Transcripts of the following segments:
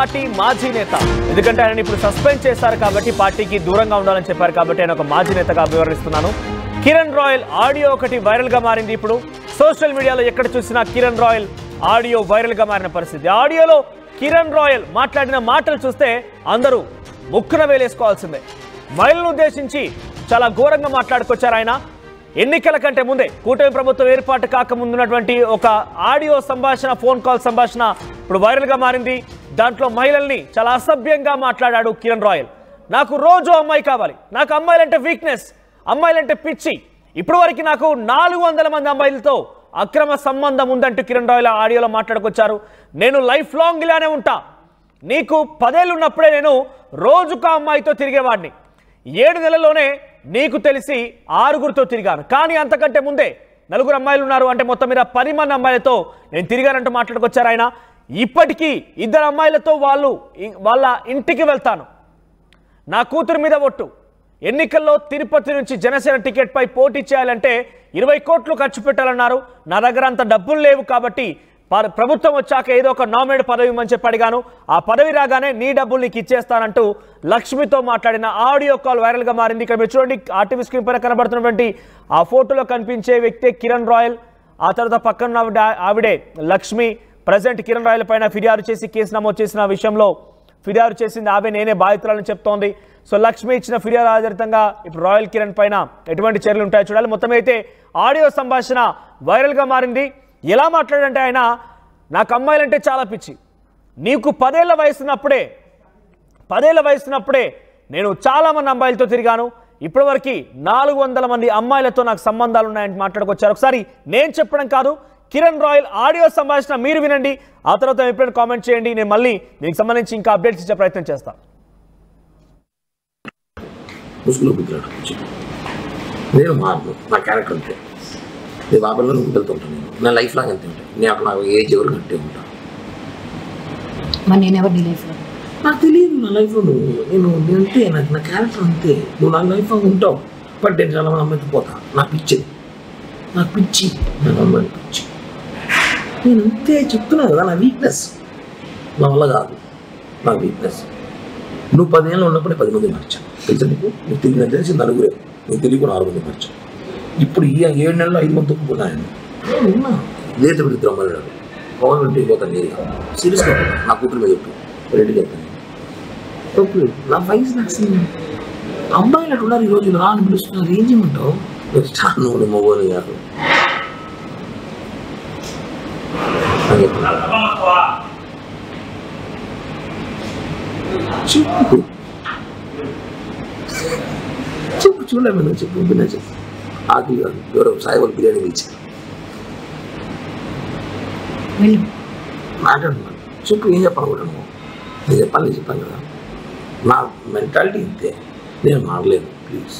Party మాజీ నేత. ఎందుకంటే ఆయన ఇప్పుడు సస్పెండ్ చేశారు కాబట్టి పార్టీకి దూరంగా ఉండాలని చెప్పారు కాబట్టి ఆయన ఒక మాజీ నేతగా వివరిస్తున్నాను. కిరణ్ రాయల్ ఆడియో ఒకటి వైరల్ గా మారింది. ఇప్పుడు సోషల్ మీడియాలో ఎక్కడ చూసినా కిరణ్ రాయల్ ఆడియో వైరల్ గా మారిన పరిస్థితి. ఆడియోలో కిరణ్ రాయల్ మాట్లాడిన మాటలు చూస్తే అందరూ ముక్కున వేలేసుకోవాల్సిందే. మహిళలను ఉద్దేశించి చాలా ఘోరంగా మాట్లాడుకొచ్చారు ఆయన. ఎన్నికల కంటే ముందే కూటమి ప్రభుత్వం ఏర్పాటు కాకముందున్నటువంటి ఒక ఆడియో సంభాషణ, ఫోన్ కాల్ సంభాషణ ఇప్పుడు వైరల్ గా మారింది. దాంట్లో మహిళల్ని చాలా అసభ్యంగా మాట్లాడాడు కిరణ్ రాయల్. నాకు రోజు అమ్మాయి కావాలి, నాకు అమ్మాయిలంటే వీక్నెస్, అమ్మాయిలంటే పిచ్చి, ఇప్పటి వరకు నాకు 400 మంది అమ్మాయిలతో అక్రమ సంబంధం ఉందంటూ కిరణ్ రాయల్ ఆడియోలో మాట్లాడుకొచ్చారు. నేను లైఫ్ లాంగ్ ఇలానే ఉంటా, నీకు 10 ఏళ్ళు ఉన్నప్పుడే నేను రోజుకు అమ్మాయితో తిరిగేవాడిని, 7 నెలల్లోనే నీకు తెలిసి 6గురితో తిరిగాను, కానీ అంతకంటే ముందే 4 అమ్మాయిలు ఉన్నారు, అంటే మొత్తం మీద 10 మంది అమ్మాయిలతో నేను తిరిగానంటూ మాట్లాడుకొచ్చారు ఆయన. ఇప్పటికీ 2 అమ్మాయిలతో వాళ్ళ ఇంటికి వెళ్తాను, నా కూతురు మీద ఒట్టు, ఎన్నికల్లో తిరుపతి నుంచి జనసేన టికెట్ పై పోటీ చేయాలంటే 20 కోట్లు ఖర్చు పెట్టాలన్నారు. నా దగ్గర అంత డబ్బులు లేవు కాబట్టి ప్రభుత్వం వచ్చాక ఏదో ఒక నామినేట్ పదవి ఇవ్వమని చెప్పి అడిగాను, ఆ పదవి రాగానే నీ డబ్బులు నీకు ఇచ్చేస్తానంటూ లక్ష్మితో మాట్లాడిన ఆడియో కాల్ వైరల్ గా మారింది. ఇక్కడ మీరు చూడండి, ఆర్టీవీ స్క్రీన్ పైన కనబడుతున్నటువంటి ఆ ఫోటోలో కనిపించే వ్యక్తి కిరణ్ రాయల్. ఆ తర్వాత పక్కన ఆవిడే లక్ష్మి. ప్రజెంట్ కిరణ్ రాయల్ పైన ఫిర్యాదు చేసి కేసు నమోదు చేసిన విషయంలో ఫిర్యాదు చేసింది ఆమె, నేనే బాధితురాలని చెప్తోంది. సో లక్ష్మి ఇచ్చిన ఫిర్యాదు ఆధారితంగా ఇప్పుడు రాయల్ కిరణ్ పైన ఎటువంటి చర్యలు ఉంటాయో చూడాలి. మొత్తం అయితే ఆడియో సంభాషణ వైరల్ గా మారింది. ఎలా మాట్లాడంటే ఆయన, నాకు అమ్మాయిలంటే చాలా పిచ్చి, నీకు 10 ఏళ్ల వయసున్నప్పుడే నేను చాలా మంది అమ్మాయిలతో తిరిగాను, ఇప్పటివరకు 400 మంది అమ్మాయిలతో నాకు సంబంధాలు ఉన్నాయని మాట్లాడుకొచ్చారు. ఒకసారి నేను చెప్పడం కాదు, కిరణ్ రాయల్ ఆడియో సంభాషణ మీరు వినండి, ఆ తర్వాత ఎప్పుడైనా కామెంట్ చేయండి. నేను మళ్ళీ దీనికి సంబంధించి ఇంకా అప్డేట్స్ ఇచ్చే ప్రయత్నం చేస్తాను. నేను మారను, నా క్యారెక్టర్ అంతే, నేను బాబాలో నువ్వు వెళ్తుంటాను, నా లైఫ్ లాగా అంతే ఉంటాను, నేను అక్కడ నాకు ఏజ్ ఎవరు కంటే ఉంటాను. నేను ఎవరు నీ లైఫ్లో నాకు తెలియదు, నా లైఫ్లో నేను అంతే, నాకు నా క్యారెక్టర్ అంతే, నువ్వు నా లైఫ్లో ఉంటావు. బట్ నేను చాలా మంది అమ్మాయికి పోతా, నాకు పిచ్చి నాకు అమ్మాయి పిచ్చి, నేను అంతే చెప్తున్నా కదా, నా వీక్నెస్, నా వల్ల కాదు, నా వీక్నెస్. నువ్వు 10 ఏళ్ళు ఉన్నప్పుడే 10 మంది మార్చాను తెలుసా నీకు, నీకు తెలియదు తెలిసి 4, నీకు తెలియకు 6 మంది మార్చాను. ఇప్పుడు ఈ 7 నెలల్లో 5 మంది తొక్కున్నాను, ఉన్నా లేత విడుద్దు అమ్మాయిలు పవన్ ఇంటికి పోతాను, నేను సీరియస్గా నా కూతురు మీద చెప్పు, రెడ్డి చెప్పాను తప్పు, నా వయసు నాకు అమ్మాయిలు అటు ఉన్నారు, ఈరోజు రాని పిలుస్తున్నారు, ఏం చేయమంటావు, నువ్వు మొగోలు కాదు చెప్పు చూడలేమన్నా చెప్పు, బిన్నా చెప్పు, ఆకలి కాదు, ఎవరో సాయిబాబు బిర్యానీ ఇచ్చారు మాట్లాడుతున్నాను, చెప్పు ఏం చెప్పాలి కూడా నువ్వు, నేను చెప్పాను కదా, నా మెంటాలిటీ ఇంతే, నేను మారలేను, ప్లీజ్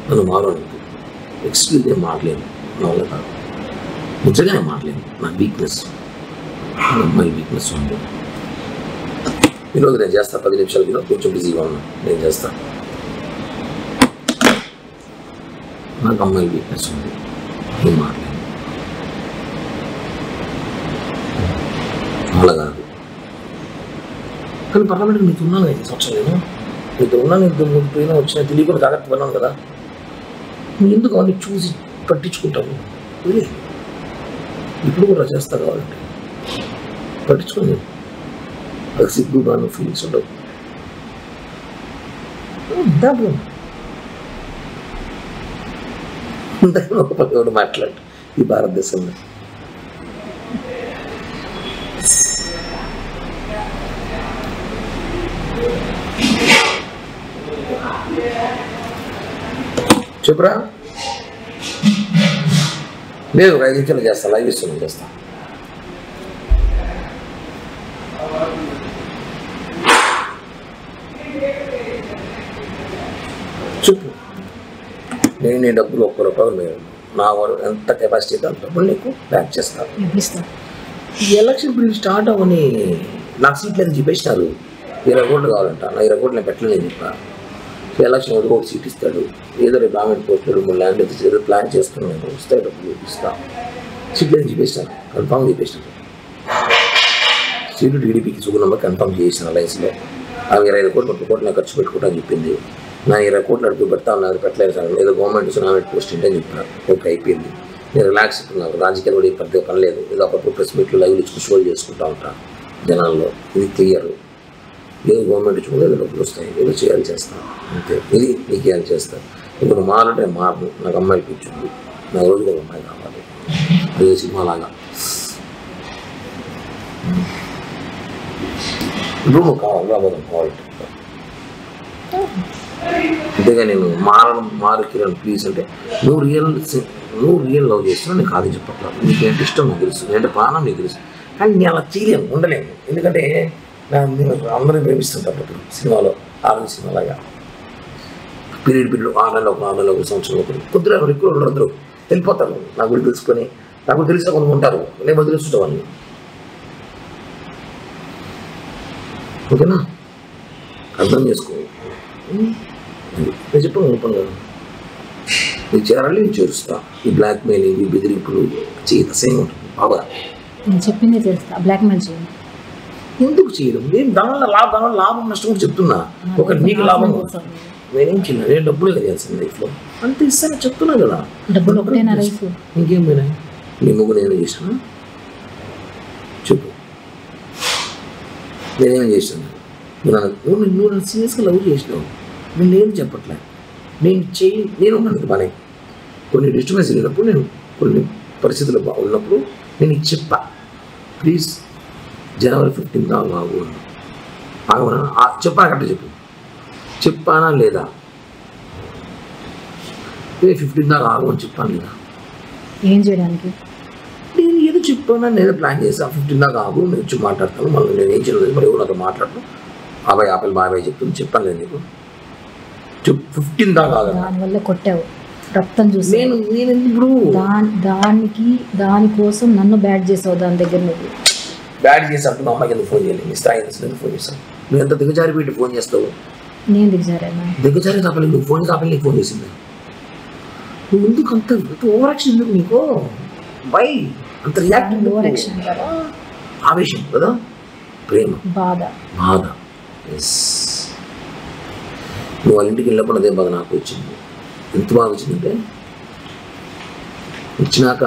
నన్ను మారలేదు, ఎక్స్క్యూజ్ నేను మారలేను, నా వల్ల కాదు, నిజంగానే మారలేను, నా వీక్నెస్, అమ్మాయి వీక్నెస్ ఉంది. ఈరోజు నేను చేస్తాను 10 నిమిషాల కొంచెం బిజీగా ఉన్నాను, నేను చేస్తాను, నాకు అమ్మాయి వీక్నెస్ ఉంది, నేను మారలేను, అలా కాదు. కానీ పర్వాలేదు, నీకు ఉన్నాను 5 సంవత్సరాలు, నీకు ఉన్నాను, పోయినా వచ్చినా తెలియకుండా జాగ్రత్త పడినాను కదా, నువ్వు ఎందుకు అవన్నీ చూసి పట్టించుకుంటావు, ఇప్పుడు కూడా చేస్తా కావాలంటే పట్టించుకోండి, అది సిగ్గు బాగా ఫీలింగ్స్ ఉండవు, ఎవడు మాట్లాడు ఈ భారతదేశంలో. చెప్పురా, లేదు ఒక 5 నిమిషాలు చేస్తా, లైవ్ ఇస్తున్నాను, చేస్తా. చెప్పు, నేను నీ డబ్బులు 1 రూపాయలు మేము నా ఎంత కెపాసిటీ అంత డబ్బులు నీకు బ్యాక్ చేస్తాను. ఈ ఎలక్షన్ బిల్ స్టార్ట్ అవ్వని నాకు సీట్లు అని చెప్పేసినారు, 20 కోట్లు కావాలంట, నా 20 కోట్లు నేను పెట్టలేని చెప్పా. ఎలక్షన్ ఒకటి సీట్ ఇస్తాడు, ఏదో రేపు గవర్నమెంట్ పోస్టులు 3 ల్యాండ్ ఏదో ప్లాన్ చేసుకున్నాను, వస్తాయి డబ్బులు ఇస్తా, సీట్లు అని చెప్పేసినారు, కన్ఫామ్ చెప్పేసినారు. సీటు టీడీపీకి సుగుణంగా కన్ఫర్మ్ చేసిన అలయన్స్లో ఆమె 25 కోట్లు 30 కోట్లు నాకు ఖర్చు పెట్టుకుంటాను చెప్పింది. నా 20 కోట్లు అడుగు పెడతా ఉన్నారు, పెట్టలేదు సార్, ఏదో గవర్నమెంట్ నామినేట్ పోస్ట్ ఏంటని చెప్పినారు. ఓకే, అయిపోయింది. నేను రిలాక్స్ ఇప్పుడు రాజకీయాలు కూడా పెద్ద పని లేదు, ఏదో అప్పుడు ప్రెస్ మీట్లు లైవ్ ఇచ్చి షోలు చేసుకుంటూ ఉంటాను జనాల్లో. ఇది క్లియర్. ఏదో గవర్నమెంట్ ఇచ్చుకుంటే ఏదో డబ్బులు వస్తాయి, ఏదో చేయాలి చేస్తాను అంతే. ఇది నీకు ఏం చేస్తాను. ఇప్పుడు మారంటే మారను. నాకు అమ్మాయికి ఇచ్చింది, నాకు రోజుగా అమ్మాయి కావాలి. అదే సినిమా లాగా ఇప్పుడు నువ్వు కావాలి రాబోదాం కావాలి. అంతేగా నేను మారు కిరణ్ ప్లీజ్ అంటే నువ్వు రియల్ లవ్ చేస్తున్నా నీకు కాదు చెప్పట్లేదు. నీకేంటి ఇష్టం నీకు తెలుసు, ఏంటంటే ప్రాణం నీకు తెలుసు. కానీ నేను అలా చేయలేను, ఉండలేను. ఎందుకంటే అందరూ ప్రేమిస్తుంటారు ఇప్పుడు సినిమాలో, ఆరు సినిమాలాగా పీరియడ్ 6 నెలలు 1 సంవత్సరం ఒకరు కొద్దిగా ఎక్కువ అందరూ వెళ్ళిపోతారు. నాకు కూడా తెలుసుకొని నాకు తెలిసిన కొన్ని ఉంటారు, నేను వదిలేస్తుంటా వాళ్ళని. ఓకేనా, అర్థం చేసుకో. నేను చెప్పను కదా, నీకు చేరాలి, నేను చేరుస్తా. ఈ బ్లాక్ మెయిలింగ్, ఈ బెదిరింపులు చేత సేమ్ ఉంటుంది. బాగా నేను చెప్పింది చేస్తా, బ్లాక్ మెయిల్ చేయండి. ఎందుకు చేయడం? నేను దానివల్ల లాభం నష్టం కూడా చెప్తున్నా. ఒక నీకు లాభం నేనేం చేయను, నేను డబ్బులు కలిగాల్సింది లైఫ్లో అంతే ఇస్తాను చెప్తున్నా కదా. డబ్బులు ఒకటేనా లైఫ్? ఇంకేం పోయినా నీ ముగ్గు నేను చేశాను చెప్పు. నేనేం చేశాను? నువ్వు నన్ను సీరియస్గా లవ్ చేసినావు, నేను లేదు చెప్పట్లే. నేను ఉన్నాను పని. కొన్ని డిస్టర్బెన్స్ వెళ్ళినప్పుడు, నేను కొన్ని పరిస్థితులు ఉన్నప్పుడు నేను ఇది చెప్పా, ప్లీజ్ జనవరి 15 ఆగు. ఆగమన్నా చెప్పా కరెక్ట్ చెప్పు. చెప్పానా లేదా? 15 దాకా ఆగమని చెప్పాను లేదా? ఏం చేయడానికి? నేను ఏదో చెప్పాను, నేను ఏదో ప్లాన్ చేస్తాను. 15 దాకా ఆగు, నేను వచ్చి మాట్లాడతాను. మళ్ళీ నేను ఏం చేయలేదు, మరి ఎవరు నాతో మాట్లాడతాను. ఆపిల్ బాబాయ్ చెప్తుంది, చెప్పాను లేదు నీకు. 15 దాకా ఆగదు. దానివల్ల కొట్టావు, రక్తం చూసి. నేను ఇప్పుడు దానికోసం నన్ను బ్యాడ్ చేసావు. దాని దగ్గర నువ్వు బ్యాడ్ చేసినట్టు మా అమ్మకి ఎందుకు ఫోన్ చేయాలి? నీ స్థాయి ఎందుకు ఫోన్ చేస్తాను? నువ్వు ఎంత దిగజారి పెట్టి ఫోన్ చేస్తావు? నేను దిగజారేనా? దిగజారి కాపలి నువ్వు ఫోన్ కాపలి నీకు ఫోన్ చేసింది. నువ్వు ఎందుకు అంత ఓవర్ యాక్షన్ ఎందుకు నీకు? బై అంత రియాక్ట్ ఓవర్ యాక్షన్ కదా, ఆవేశం కదా, ప్రేమ, బాధ. ఎస్, నువ్వు వాళ్ళ ఇంటికి వెళ్ళినప్పుడు అదే బాధ నాకు వచ్చింది. ఎంత బాగా వచ్చిందంటే, వచ్చినాక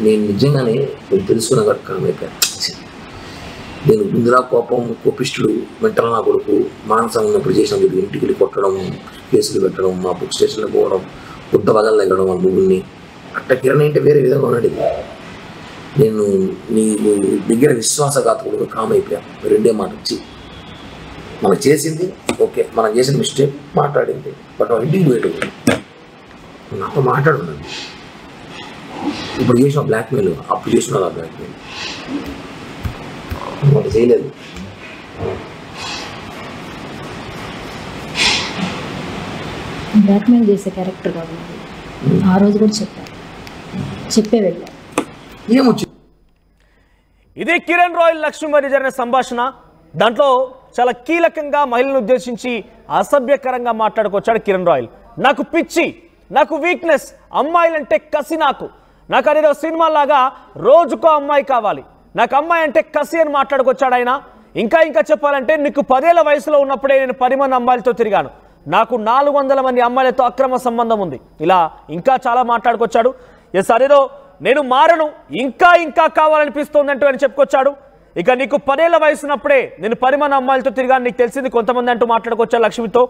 నేను నిజంగానే నేను తెలుసుకున్న కామైపోయాను. నేను ముందులా కోపిష్టుడు, మెంటల్ నా కొడుకు, మానసం ఉన్నప్పుడు చేసిన ఇంటికి వెళ్ళి కొట్టడం, కేసులు పెట్టడం, మా బుక్ స్టేషన్లో పోవడం, కొత్త బగలు తగ్గడం ఆ ముగ్గురిని. అట్ట కిరణ్ అంటే వేరే విధంగా ఉన్నాడు. నేను నీ దగ్గర విశ్వాసఘాతకుడుగా కామైపోయా. రెండే మాట వచ్చి మనం చేసింది ఓకే, మనం చేసిన మిస్టేక్ మాట్లాడింది, బట్ వాళ్ళ ఇంటికి పోయేటు నాతో మాట్లాడున్నాను. ఇప్పుడు చేసిన బ్లాక్మెయిల్, అప్పుడు చేసిన ఆ బ్లాక్మెయిల్ వాళ్ళు చేయలేదు. బ్లాక్మెయిల్ చేసే క్యారెక్టర్ కాదు. ఆ రోజు కూడా చెప్పే వెళ్ళా. ఏమొచ్చి ఇది కిరణ్ రాయల్ లక్ష్మి మధ్య జరిగిన సంభాషణ. దాంట్లో చాలా కీలకంగా మహిళలను ఉద్దేశించి అసభ్యకరంగా మాట్లాడుకొచ్చాడు కిరణ్ రాయల్. నాకు పిచ్చి, నాకు వీక్నెస్, అమ్మాయిలంటే కసి, నాకు అనేదో సినిమా లాగా రోజుకో అమ్మాయి కావాలి, నాకు అమ్మాయి అంటే కసి అని మాట్లాడుకొచ్చాడు ఆయన. ఇంకా చెప్పాలంటే, నీకు 10 ఏళ్ల వయసులో ఉన్నప్పుడే నేను 10 మంది అమ్మాయిలతో తిరిగాను, నాకు 400 మంది అమ్మాయిలతో అక్రమ సంబంధం ఉంది, ఇలా ఇంకా చాలా మాట్లాడుకొచ్చాడు. ఎస్, అదేదో నేను మారను, ఇంకా కావాలనిపిస్తోందంటూ అని చెప్పుకొచ్చాడు. ఇక నీకు 10 ఏళ్ల వయసున్నప్పుడే నేను 10 మంది అమ్మాయిలతో తిరిగాను, నీకు తెలిసింది కొంతమంది అంటూ మాట్లాడుకొచ్చాడు లక్ష్మితో.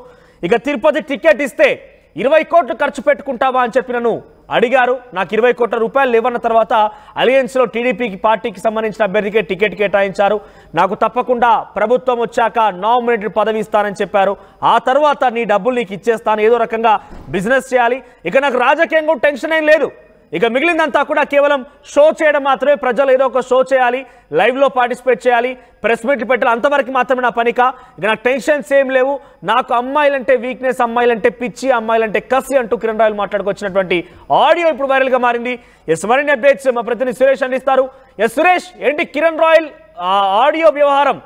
ఇక తిరుపతి టికెట్ ఇస్తే 20 కోట్లు ఖర్చు పెట్టుకుంటావా అని చెప్పి నన్ను అడిగారు. నాకు 20 కోట్ల రూపాయలు లేవన్న తర్వాత అలయన్స్లో టీడీపీకి పార్టీకి సంబంధించిన అభ్యర్థికే టికెట్ కేటాయించారు. నాకు తప్పకుండా ప్రభుత్వం వచ్చాక నామినేటెడ్ పదవి ఇస్తానని చెప్పారు. ఆ తర్వాత నీ డబ్బులు నీకు ఇచ్చేస్తాను, ఏదో రకంగా బిజినెస్ చేయాలి, ఇక నాకు రాజకీయంగా టెన్షన్ ఏం లేదు, ఇక మిగిలిందంతా కూడా కేవలం షో చేయడం మాత్రమే, ప్రజలు ఏదో ఒక షో చేయాలి, లైవ్లో పార్టిసిపేట్ చేయాలి, ప్రెస్ మీట్లు పెట్టాలి, అంతవరకు మాత్రమే నా పనిక, ఇక నాకు టెన్షన్స్ ఏం లేవు, నాకు అమ్మాయిలంటే వీక్నెస్, అమ్మాయిలంటే పిచ్చి, అమ్మాయిలంటే కసి అంటూ కిరణ్ రాయల్ మాట్లాడుకొచ్చినటువంటి ఆడియో ఇప్పుడు వైరల్గా మారింది. ఎస్, మరిన్ని అప్డేట్స్ మా ప్రతినిధి సురేష్ అందిస్తారు. ఎస్ సురేష్, ఏంటి కిరణ్ రాయల్ ఆడియో వ్యవహారం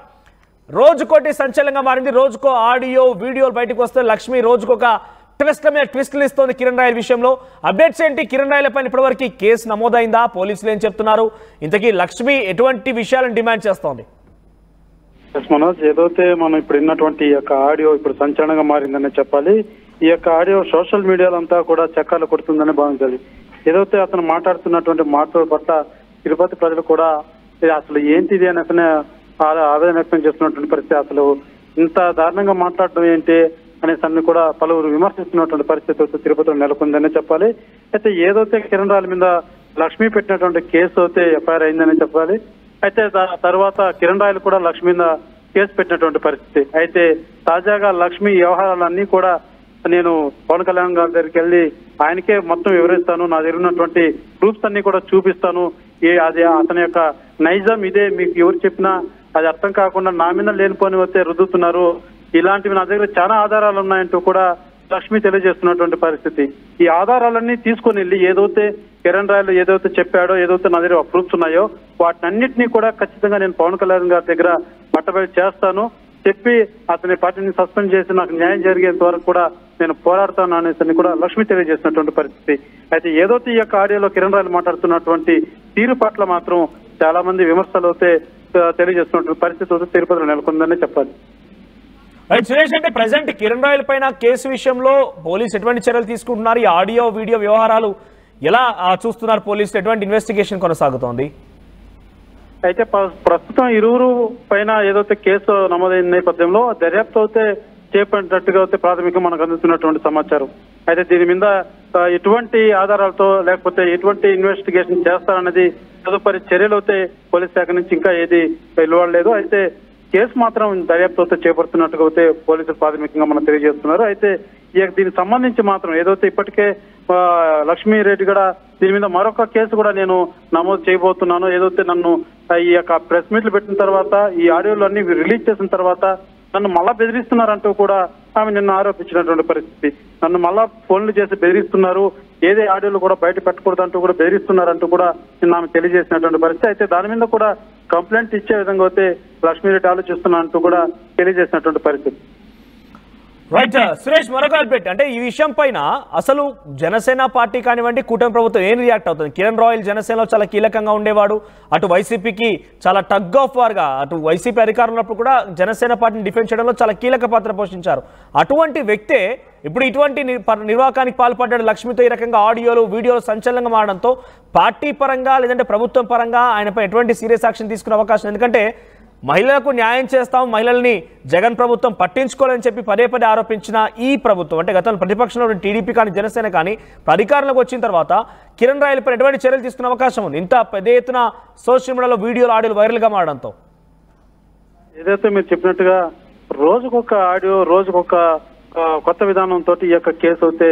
రోజుకోటి సంచలనంగా మారింది, రోజుకో ఆడియో వీడియోలు బయటకు వస్తే లక్ష్మి రోజుకొక ట్విస్ట్ల మీద ట్విస్టులు ఇస్తోంది కిరణ్ రాయల్ విషయంలో. అప్డేట్స్ ఏంటి? కిరణ్ రాయల్ పైన ఇప్పటివరకు కేసు నమోదైందా? పోలీసులు ఏం చెప్తున్నారు? ఇంతకీ లక్ష్మి ఎటువంటి విషయాలను డిమాండ్ చేస్తోంది? మనోజ్, ఏదైతే మనం ఇప్పుడు విన్నటువంటి ఈ యొక్క ఆడియో ఇప్పుడు సంచలనంగా మారిందనే చెప్పాలి. ఈ యొక్క ఆడియో సోషల్ మీడియాలో అంతా కూడా చక్కాలు కొడుతుందని భావించాలి. ఏదైతే అతను మాట్లాడుతున్నటువంటి మాటల పట్ల తిరుపతి ప్రజలు కూడా అసలు ఏంటిది అని అతనే ఆవేదన వ్యక్తం చేస్తున్నటువంటి పరిస్థితి. అసలు ఇంత దారుణంగా మాట్లాడడం ఏంటి అనేసి అన్ని కూడా పలువురు విమర్శిస్తున్నటువంటి పరిస్థితి తిరుపతిలో నెలకొందని చెప్పాలి. అయితే ఏదైతే కిరణ్ రాయల్ మీద లక్ష్మి పెట్టినటువంటి కేసు అయితే ఎఫ్ఐఆర్ అయిందని చెప్పాలి. అయితే తర్వాత కిరణ్ రాయల్ కూడా లక్ష్మి మీద కేసు పెట్టినటువంటి పరిస్థితి. అయితే తాజాగా లక్ష్మి వ్యవహారాలన్నీ కూడా నేను పవన్ కళ్యాణ్ గారి దగ్గరికి వెళ్ళి ఆయనకే మొత్తం వివరిస్తాను, నా దగ్గర ఉన్నటువంటి ప్రూఫ్స్ అన్ని కూడా చూపిస్తాను, అది అతని యొక్క నైజం ఇదే, మీకు ఎవరు చెప్పినా అది అర్థం కాకుండా నా మీద లేనిపోని వస్తే రుద్దుతున్నారు, ఇలాంటివి నా దగ్గర చాలా ఆధారాలు ఉన్నాయంటూ కూడా లక్ష్మి తెలియజేస్తున్నటువంటి పరిస్థితి. ఈ ఆధారాలన్నీ తీసుకొని వెళ్ళి ఏదైతే కిరణ్ రాయల్ ఏదైతే చెప్పాడో, ఏదైతే నా దగ్గర ప్రూఫ్స్ ఉన్నాయో వాటినన్నింటినీ కూడా ఖచ్చితంగా నేను పవన్ కళ్యాణ్ గారి దగ్గర పట్టబడి చేస్తాను, చెప్పి అతని పార్టీని సస్పెండ్ చేసి నాకు న్యాయం జరిగేంత వరకు కూడా నేను పోరాడతాను అనేసి కూడా లక్ష్మి తెలియజేసినటువంటి పరిస్థితి. అయితే ఏదైతే ఈ యొక్క ఆడియోలో కిరణ్ రాయల్ మాట్లాడుతున్నటువంటి తీరు పట్ల మాత్రం చాలా మంది విమర్శలు అయితే తెలియజేస్తున్నటువంటి పరిస్థితి తిరుపతిలో నెలకొందని చెప్పాలి. సురేష్, అంటే ప్రజెంట్ కిరణ్ రాయల్ పైన కేసు విషయంలో పోలీసు ఎటువంటి చర్యలు తీసుకుంటున్నారు? ఈ ఆడియో వీడియో వ్యవహారాలు ఎలా చూస్తున్నారు పోలీసులు? ఎటువంటి ఇన్వెస్టిగేషన్ కొనసాగుతోంది? అయితే ప్రస్తుతం ఇరువురు పైన ఏదైతే కేసు నమోదైన నేపథ్యంలో దర్యాప్తు అయితే చేపట్టినట్టుగా అయితే ప్రాథమికంగా మనకు అందుతున్నటువంటి సమాచారం. అయితే దీని మీద ఎటువంటి ఆధారాలతో లేకపోతే ఎటువంటి ఇన్వెస్టిగేషన్ చేస్తారన్నది తదుపరి చర్యలు అయితే పోలీస్ శాఖ నుంచి ఇంకా ఏది వెలువడలేదు. అయితే కేసు మాత్రం దర్యాప్తు అయితే చేపడుతున్నట్టుగా అయితే పోలీసులు ప్రాథమికంగా మనం తెలియజేస్తున్నారు. అయితే దీనికి సంబంధించి మాత్రం ఏదైతే ఇప్పటికే లక్ష్మీ రెడ్డి కూడా దీని మీద మరొక కేసు కూడా నేను నమోదు చేయబోతున్నాను, ఏదైతే నన్ను ఈ యొక్క ప్రెస్ మీట్లు పెట్టిన తర్వాత ఈ ఆడియోలు అన్ని రిలీజ్ చేసిన తర్వాత నన్ను మళ్ళా బెదిరిస్తున్నారంటూ కూడా ఆమె నిన్న ఆరోపించినటువంటి పరిస్థితి. నన్ను మళ్ళా ఫోన్లు చేసి బెదిరిస్తున్నారు, ఏదే ఆడియోలు కూడా బయట పెట్టకూడదంటూ కూడా బెదిరిస్తున్నారంటూ కూడా నిన్న ఆమె తెలియజేసినటువంటి పరిస్థితి. అయితే దాని మీద కూడా కంప్లైంట్ ఇచ్చే విధంగా అయితే లక్ష్మీరెడ్డి ఆలోచిస్తున్నట్టు కూడా తెలియజేసినటువంటి పరిస్థితి. రైట్ సురేష్, మరొక అప్డేట్ అంటే ఈ విషయం పైన అసలు జనసేన పార్టీ కానివ్వండి, కూటమి ప్రభుత్వం ఏం రియాక్ట్ అవుతుంది? కిరణ్ రాయల్ జనసేనలో చాలా కీలకంగా ఉండేవాడు, అటు వైసీపీకి చాలా టగ్ ఆఫ్ వార్ గా, అటు వైసీపీ అధికారంలో ఉన్నప్పుడు కూడా జనసేన పార్టీని డిఫెండ్ చేయడంలో చాలా కీలక పాత్ర పోషించారు. అటువంటి వ్యక్తే ఇప్పుడు ఇటువంటి నిర్వాకానికి పాల్పడ్డాడు. లక్ష్మితో ఈ రకంగా ఆడియోలు వీడియోలు సంచలనంగా మారడంతో పార్టీ పరంగా లేదంటే ప్రభుత్వం పరంగా ఆయనపై ఎటువంటి సీరియస్ యాక్షన్ తీసుకునే అవకాశం, ఎందుకంటే మహిళలకు న్యాయం చేస్తాం, మహిళల్ని జగన్ ప్రభుత్వం పట్టించుకోవాలని చెప్పి పదే పదే ఆరోపించిన ఈ ప్రభుత్వం అంటే గతంలో ప్రతిపక్షంలో టీడీపీ కానీ జనసేన కానీ అధికారంలోకి వచ్చిన తర్వాత కిరణ్ రాయల్ పై ఎటువంటి చర్యలు తీసుకునే అవకాశం ఉంది ఇంత పెద్ద ఎత్తున సోషల్ మీడియాలో వీడియోలు ఆడియోలు వైరల్గా మారడంతో? ఏదైతే మీరు చెప్పినట్టుగా రోజుకొక ఆడియో రోజుకొక కొత్త విధానంతో ఈ యొక్క కేసు అయితే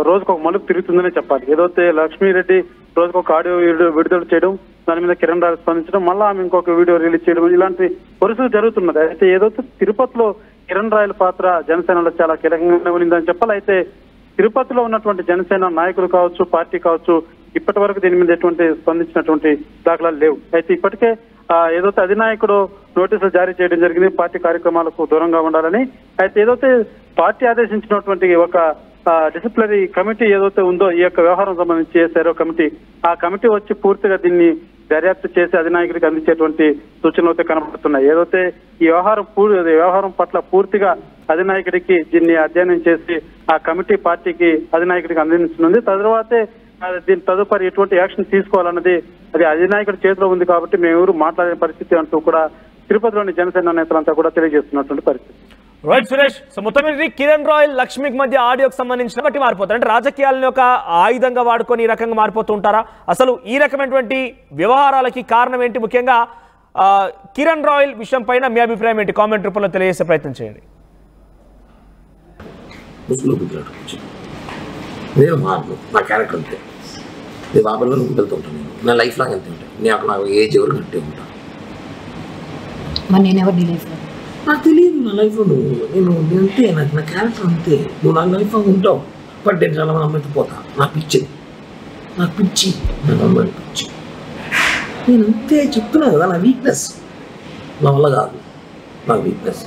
రోజుకొక మలుపు తిరుగుతుందనే చెప్పాలి. ఏదైతే లక్ష్మీరెడ్డి రోజుకొక ఆడియో విడుదల చేయడం, దాని మీద కిరణ్ రాయల్ స్పందించడం, మళ్ళా ఆమె ఇంకొక వీడియో రిలీజ్ చేయడం, ఇలాంటి పరిస్థితులు జరుగుతున్నది. అయితే ఏదైతే తిరుపతిలో కిరణ్ రాయల్ పాత్ర జనసేనలో చాలా కీలకంగా ఉందని చెప్పాలి. అయితే తిరుపతిలో ఉన్నటువంటి జనసేన నాయకులు కావచ్చు, పార్టీ కావచ్చు, ఇప్పటి వరకు దీని మీద ఎటువంటి స్పందించినటువంటి దాఖలాలు లేవు. అయితే ఇప్పటికే ఏదైతే అధినాయకుడు నోటీసులు జారీ చేయడం జరిగింది పార్టీ కార్యక్రమాలకు దూరంగా ఉండాలని. అయితే ఏదైతే పార్టీ ఆదేశించినటువంటి ఒక డిసిప్లినరీ కమిటీ ఏదైతే ఉందో ఈ యొక్క వ్యవహారం సంబంధించి చేశారో కమిటీ, ఆ కమిటీ వచ్చి పూర్తిగా దీన్ని దర్యాప్తు చేసి అధినాయకుడికి అందించేటువంటి సూచనలు అయితే కనబడుతున్నాయి. ఏదైతే ఈ వ్యవహారం పట్ల పూర్తిగా అధినాయకుడికి దీన్ని అధ్యయనం చేసి ఆ కమిటీ పార్టీకి అధినాయకుడికి అందించనుంది. తర్వాతే దీని తదుపరి ఎటువంటి యాక్షన్ తీసుకోవాలన్నది అది అధినాయకుడి చేతిలో ఉంది కాబట్టి మేము ఎవరు మాట్లాడే పరిస్థితి అంటూ కూడా తిరుపతిలోని జనసేన నేతలంతా కూడా తెలియజేస్తున్నటువంటి పరిస్థితి. రైట్ సురేష్, సో మొత్తం మీద కిరణ్ రాయల్ లక్ష్మికి మధ్య ఆడియోకి సంబంధించిన బట్టి మారిపోతారు అంటే రాజకీయాలని ఒక ఆయుధంగా వాడుకొని ఈ రకంగా మారిపోతూ ఉంటారా? అసలు ఈ రకమైనటువంటి వ్యవహారాలకి కారణం ఏంటి? ముఖ్యంగా కిరణ్ రాయల్ విషయం పైన మీ అభిప్రాయం ఏంటి? కామెంట్ రూపంలో తెలియజేసే ప్రయత్నం చేయండి. నేను మారను, నా క్యారెక్టర్ అంతే. నేను బాబుల్లో వెళ్తూ ఉంటాను, నా లైఫ్ లాగా అంతే ఉంటాను. నేను నాకు ఏజ్ ఎవరు కట్టే ఉంటాను. నేను ఎవరు నీ లైఫ్లో నాకు తెలియదు. నా లైఫ్లో నేను అంతే, నాకు నా క్యారెక్టర్ అంతే. నువ్వు నా లైఫ్ ఉంటావు, బట్ నేను చాలా మంది అమ్మాయితో పోతా. నాకు పిచ్చి నాకు అమ్మాయి పిచ్చి. నేను అంతే చెప్తున్నా కదా, నా వీక్నెస్. నా వల్ల కాదు, నా వీక్నెస్.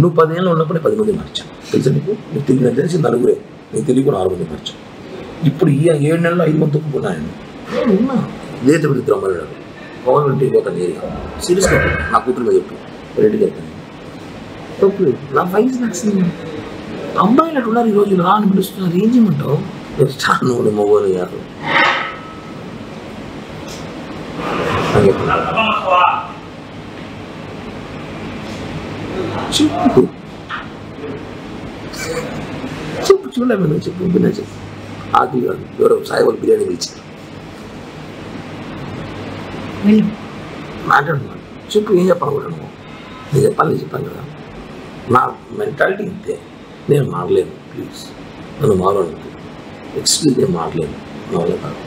నువ్వు 10 ఏళ్ళు ఉన్నప్పుడే 10 మంది మార్చావు తెలుసా నీకు నాకు తెలిసి నలుగురే నీకు తెలియకు 4 మంది మార్చావు ఇప్పుడు ఈ 7 నెలల్లో 5 మంది తప్పుకున్నాను నేను ఉన్నా ఇదే తిరుపతి రమ్మన్నాడు గవర్నమెంట్ పోతాను ఏరియా సీరియస్గా నా కూతురు మీద చెప్పు రెడ్డికి వెళ్తాను తప్పు నా వయసు నచ్చింది అబ్బాయిలు అటు ఉన్నారు ఈ రోజు రా అని పిలుస్తున్నారు ఏం చేయమంటావు నువ్వు మొగోలు కాదు చెప్పు చెప్పు చూడలేము నువ్వు చెప్పు బిన్నా చెప్పు ఆకలి కాదు ఎవరో సాయిబాబు బిర్యానీ పిలిచారు మాట్లాడుతున్నాను చెప్పు ఏం చెప్పాలి కూడా నువ్వు నేను చెప్పాను కదా నా మెంటాలిటీ ఇంతే నేను మారలేను ప్లీజ్ నన్ను మారను ఎక్స్క్యూజ్ నేను మారలేను నా వల్ల కాదు